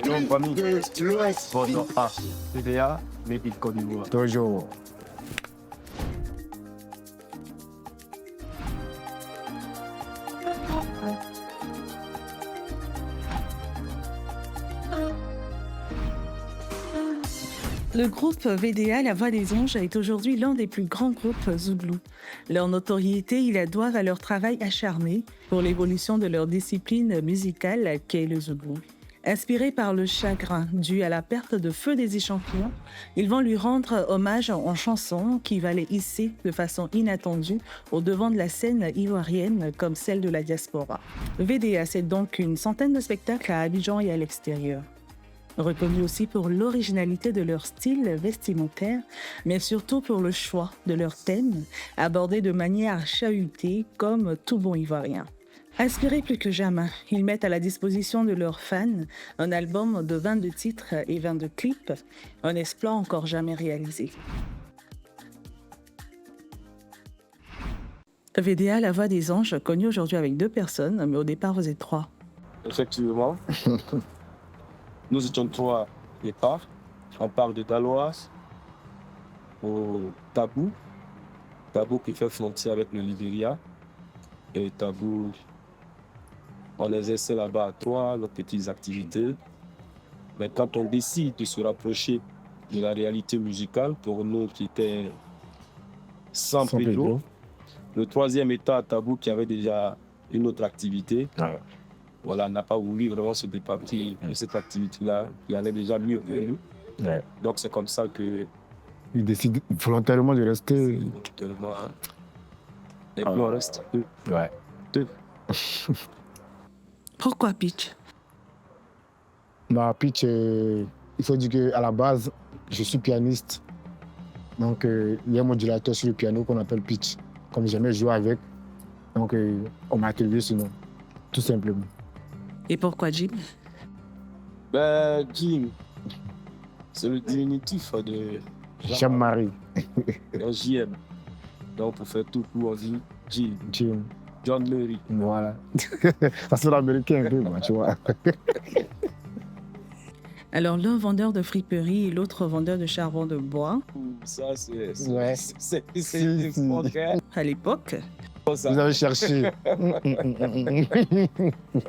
Donc, famille, bonjour. Ah, CDA, Made in Côte d'Ivoire. Toujours. Le groupe VDA, La Voix des Anges, est aujourd'hui l'un des plus grands groupes Zouglou. Leur notoriété, ils la doivent à leur travail acharné pour l'évolution de leur discipline musicale qu'est le Zouglou. Inspirés par le chagrin dû à la perte de Feu des Échantillons, ils vont lui rendre hommage en chanson qui va les hisser de façon inattendue au devant de la scène ivoirienne comme celle de la diaspora. VDA, c'est donc une centaine de spectacles à Abidjan et à l'extérieur. Reconnus aussi pour l'originalité de leur style vestimentaire, mais surtout pour le choix de leurs thèmes, abordés de manière chahutée comme tout bon Ivoirien. Inspirés plus que jamais, ils mettent à la disposition de leurs fans un album de 22 titres et 22 clips, un exploit encore jamais réalisé. VDA, La Voix des Anges, connu aujourd'hui avec 2 personnes, mais au départ vous êtes 3. Effectivement. Nous étions 3 départ. On parle de Daloas au Tabou. Tabou qui fait frontière avec le Libéria. Et Tabou, on exerçait là-bas à 3 nos petites activités. Mais quand on décide de se rapprocher de la réalité musicale, pour nous qui était sans Pedro, le 3e état à Tabou qui avait déjà une autre activité. Voilà, n'a pas voulu vraiment se départir de cette activité-là, qui allait déjà mieux que nous. Ouais. Donc c'est comme ça que... Il décide volontairement de rester. Volontairement, hein. Et puis on reste deux. Ouais. Deux. Pourquoi Pitch? Pitch, il faut dire qu'à la base, je suis pianiste. Donc, il y a un modulateur sur le piano qu'on appelle Pitch. Comme jamais joué avec, donc on m'a attribué ce nom, tout simplement. Et pourquoi Jim? Jim, c'est le diminutif de Jean-Marie. JM. Donc pour faire tout court, on dit Jim. Jim. John Murray. Voilà. Ça c'est l'américain un peu, moi, tu vois. Alors l'un vendeur de friperie et l'autre vendeur de charbon de bois. Ça c'est... Ouais. C'est À l'époque, ça. Vous avez cherché. On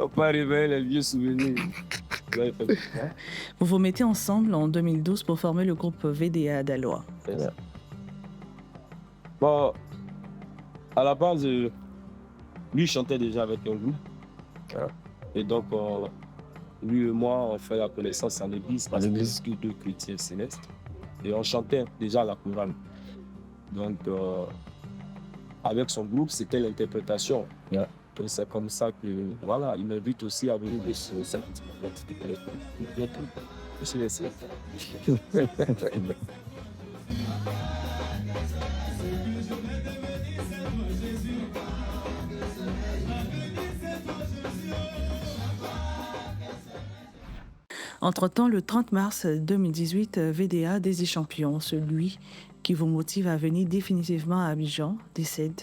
peut réveiller les vieux souvenirs. vous vous mettez ensemble en 2012 pour former le groupe VDA Daloa. Bon, à la base, lui chantait déjà avec un groupe. Et donc, lui et moi, on fait la connaissance à l'église parce que c'est deux chrétiens célestes. Et on chantait déjà la chorale. Donc, avec son groupe, c'était l'interprétation. Et c'est comme ça que, voilà, il m'invite aussi à venir de cette Entre-temps, le 30 mars 2018, VDA des Champions, celui qui vous motive à venir définitivement à Abidjan, décède.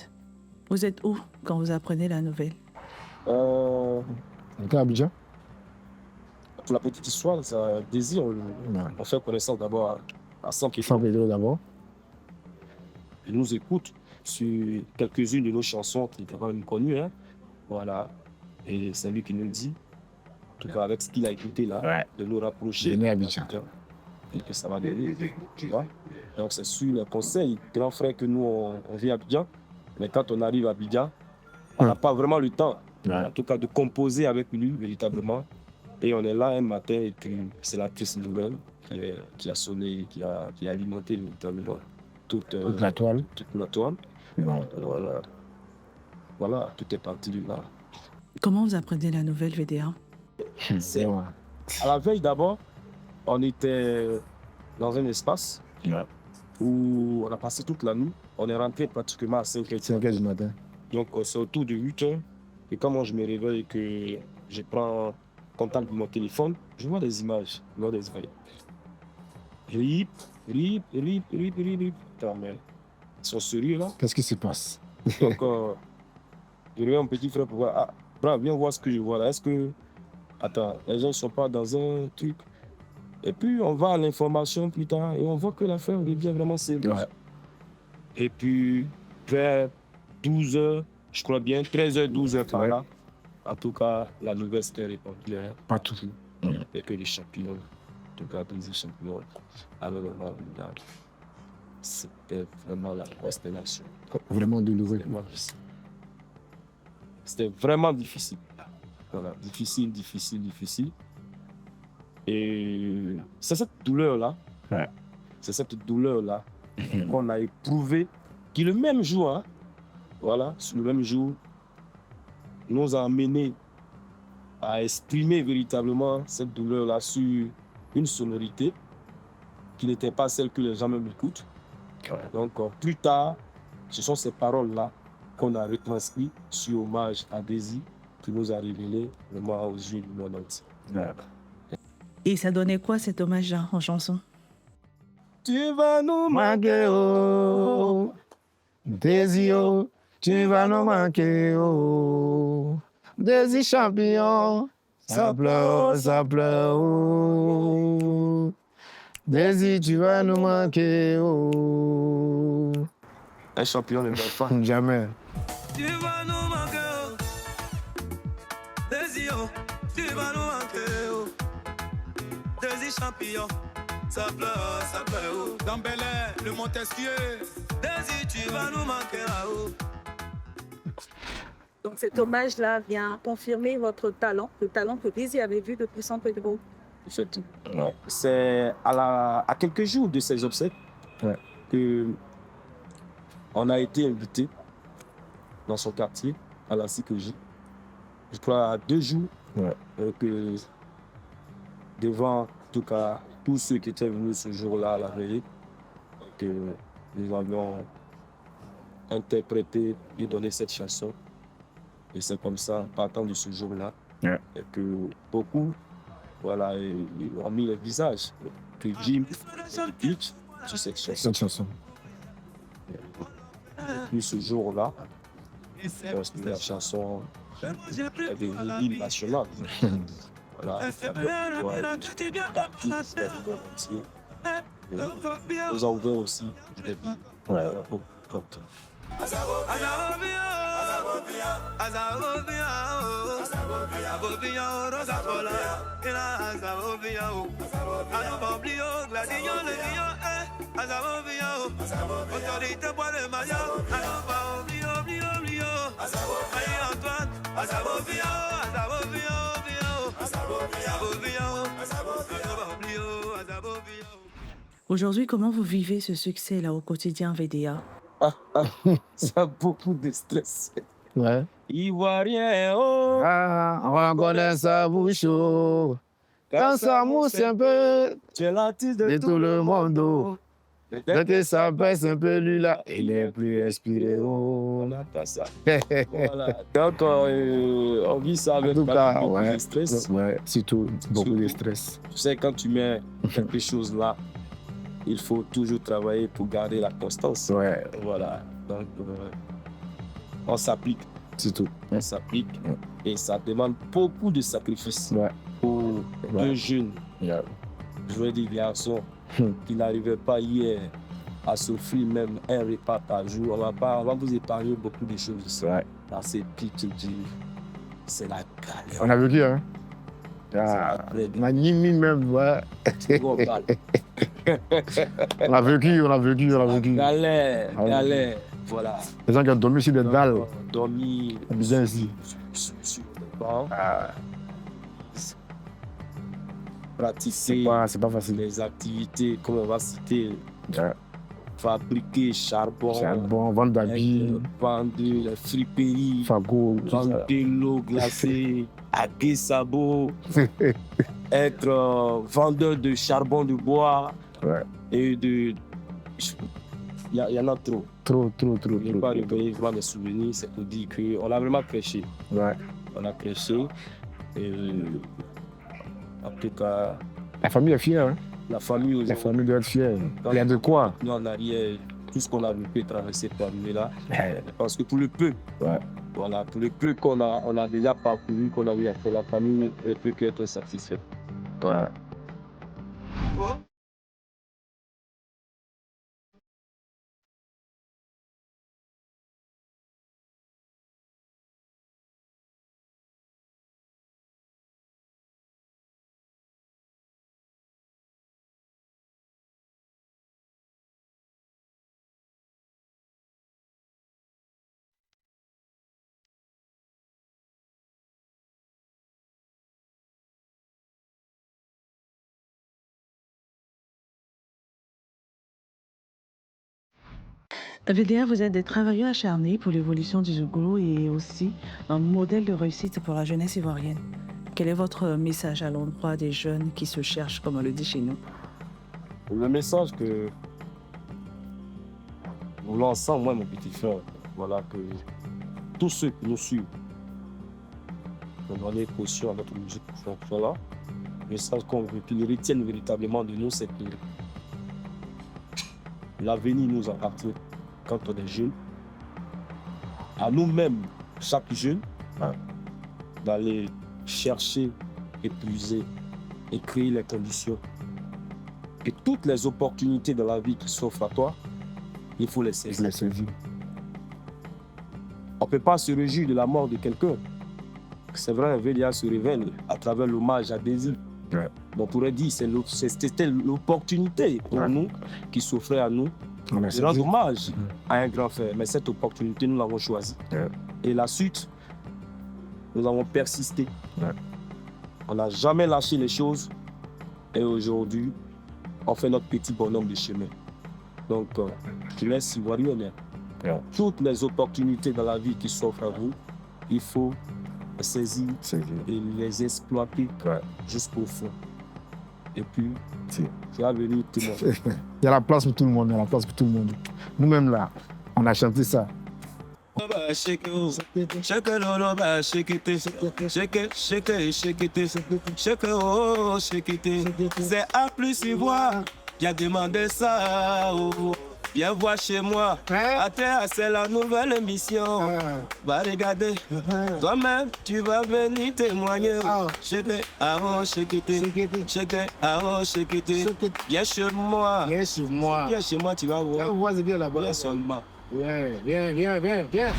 Vous êtes où quand vous apprenez la nouvelle? On était à Abidjan. Pour la petite histoire, c'est un désir. On fait connaissance d'abord à 100 Sans Pedro d'abord. Il nous écoute sur quelques-unes de nos chansons qui étaient quand même connues. Hein. Voilà. Et c'est lui qui nous le dit, en tout cas avec ce qu'il a écouté là, de nous rapprocher. Venez à Abidjan. Et que ça va donner. Tu vois? Donc c'est sur le conseil grand frère que nous on vient à Abidjan. Mais quand on arrive à Abidjan, on n'a pas vraiment le temps, en tout cas de composer avec lui véritablement. Et on est là un matin et puis c'est la triste nouvelle qui a sonné, qui a alimenté véritablement toute la toile. Voilà, tout est parti de là. Comment vous apprenez la nouvelle VDA? À la veille d'abord, on était dans un espace où on a passé toute la nuit. On est rentré pratiquement à 5h du matin. Donc c'est autour de 8h. Et quand moi je me réveille et que je prends contact de mon téléphone, je vois des images. Rip. Putain, mais ils sont sérieux là. Qu'est-ce qui se passe? Donc je réveille mon petit frère pour voir. Ah, bravo, viens voir ce que je vois là. Est-ce que attends, les gens ne sont pas dans un truc. Et puis, on va à l'information plus tard et on voit que l'affaire devient vraiment sérieuse. Ouais. Et puis, vers 12h, je crois bien, 13h, 12h par Ouais. là, en tout cas, la nouvelle s'était répandue. Hein. Pas tout. Et que les champions, en tout cas, les champions, avaient vraiment une date. C'était vraiment la constellation. Vraiment douloureux. C'était vraiment difficile. Voilà, difficile. Et c'est cette douleur-là, Ouais. c'est cette douleur-là qu'on a éprouvée, qui le même jour, hein, voilà, sur le même jour, nous a amené à exprimer véritablement cette douleur-là sur une sonorité qui n'était pas celle que les gens même écoutent. Ouais. Donc, plus tard, ce sont ces paroles-là qu'on a retranscrites sur hommage à Daisy, qui nous a révélé vraiment aux yeux du monde entier. Ouais. Et ça donnait quoi cet hommage-là en chanson? Tu vas nous Manquer, oh, Daisy, oh, tu vas nous manquer, oh, Daisy champion, ça pleure, oh, Daisy, tu vas nous manquer, oh. Un champion ne meurt pas. Jamais. Tu vas nous manquer, oh. Daisy, oh. Tu vas nous manquer, oh. Daisy champion, ça pleure, oh. Dans Bel Air, le Montesquieu. Daisy, tu vas nous manquer, là-haut. Donc cet hommage-là vient confirmer votre talent, le talent que Daisy avait vu depuis San Pedro. C'est tout. C'est à quelques jours de ces obsèques Ouais. que on a été invité dans son quartier, à la CICOJ. Je crois à 2 jours Ouais. que devant, en tout cas, tous ceux qui étaient venus ce jour-là à la veillée, que nous avions interprété et donné cette chanson. Et c'est comme ça, partant de ce jour-là, Ouais. et que beaucoup, voilà, ont mis le visage de Jim et de Pitch sur cette chanson. Cette chanson. Depuis ce jour-là, la chanson est devenue l'hymne national. Voilà, nous avons ouvert aussi des vies. Ouais. Aujourd'hui, comment vous vivez ce succès-là au quotidien VDA? Ça a beaucoup de stress. Ouais. Ivoirien, oh, Ah, on reconnaît sa bouche, oh. Quand ça mousse un peu tu es l'artiste de tout le monde, oh. Dès que ça baisse un peu, lui là, il est plus inspiré, oh. On attend ça. Voilà. Donc, on vit ça En avec tout cas, beaucoup ouais. de stress. Ouais, surtout beaucoup de Surtout. stress. Tu sais, quand tu mets quelque chose là, il faut toujours travailler pour garder la constance. Ouais, Voilà. Donc, on s'applique. surtout. On s'applique. Ouais. Et ça demande beaucoup de sacrifices Ouais. pour Ouais. un jeune, Yeah. je veux dire, garçon, qui n'arrivait pas hier à s'offrir même un repas par jour. On va vous épargner beaucoup de choses ici. Ouais. Dans ces petites villes, c'est la galère. On a vécu, hein? C'est la Ah, galère. on a ni mis même, ouais. Gros balle. On a vécu, on a vécu, on a vécu. Galère, Ah oui. galère. Voilà. Les gens qui ont dormi sur des dalles. Dormir Bien ici. sur le banc, Ah, pratiquer c'est pas facile. les activités, comme on va citer, Yeah. fabriquer charbon, C'est un bon, vendre d'habits, vendre les friperies, fagot, tout vendre ça. de l'eau glacée, haguer sabot, être vendeur de charbon de bois Ouais. et de. Il y en a trop. Trop. Je n'ai pas réveillé vraiment mes souvenirs, c'est pour dire qu'on a vraiment crêché. Ouais. On a crêché. Et en tout cas, La famille est fière, hein? la famille La aujourd'hui, famille doit être fière. Il y a de quoi? nous en arrière, tout ce qu'on a vécu et traversé pour arriver là. Ouais. Parce que pour le peu, Ouais. Voilà, pour les trucs on a déjà parcouru, qu'on a eu à faire la famille, ne peut qu'être satisfait. Voilà. VDA, vous êtes des travailleurs acharnés pour l'évolution du Zouglou et aussi un modèle de réussite pour la jeunesse ivoirienne. Quel est votre message à l'endroit des jeunes qui se cherchent, comme on le dit chez nous? Le message que nous lançons, moi, mon petit frère, voilà, que tous ceux qui nous suivent, qu'on donne caution à notre musique, voilà, le message qu'on veut qu'ils retiennent véritablement de nous, c'est que l'avenir nous appartient quand on est jeune. À nous-mêmes, chaque jeune, d'aller chercher, épuiser et créer les conditions. Et toutes les opportunités de la vie qui s'offrent à toi, il faut les saisir. On ne peut pas se réjouir de la mort de quelqu'un. C'est vrai, un VDA se révèle à travers l'hommage à Désir. Ouais. On pourrait dire que c'était l'opportunité pour nous qui s'offrait à nous de rendre hommage à un grand frère. Mais cette opportunité, nous l'avons choisie. Ouais. Et la suite, nous avons persisté. Ouais. On n'a jamais lâché les choses. Et aujourd'hui, on fait notre petit bonhomme de chemin. Donc, je laisse ivoirienne. Ouais. Toutes les opportunités dans la vie qui s'offrent à vous, il faut les saisir et les exploiter jusqu'au fond. Et puis, tu vas venir tout le monde. Il y a la place pour tout le monde, il y a la place pour tout le monde. Nous-mêmes là, on a chanté ça. C'est A plus Ivoire qui a demandé ça. Viens voir chez moi. À terre, c'est la nouvelle émission. Va regarder. Toi-même, tu vas venir témoigner. Viens chez moi. Viens chez moi, tu vas voir. Viens là-bas. Viens seulement. Viens.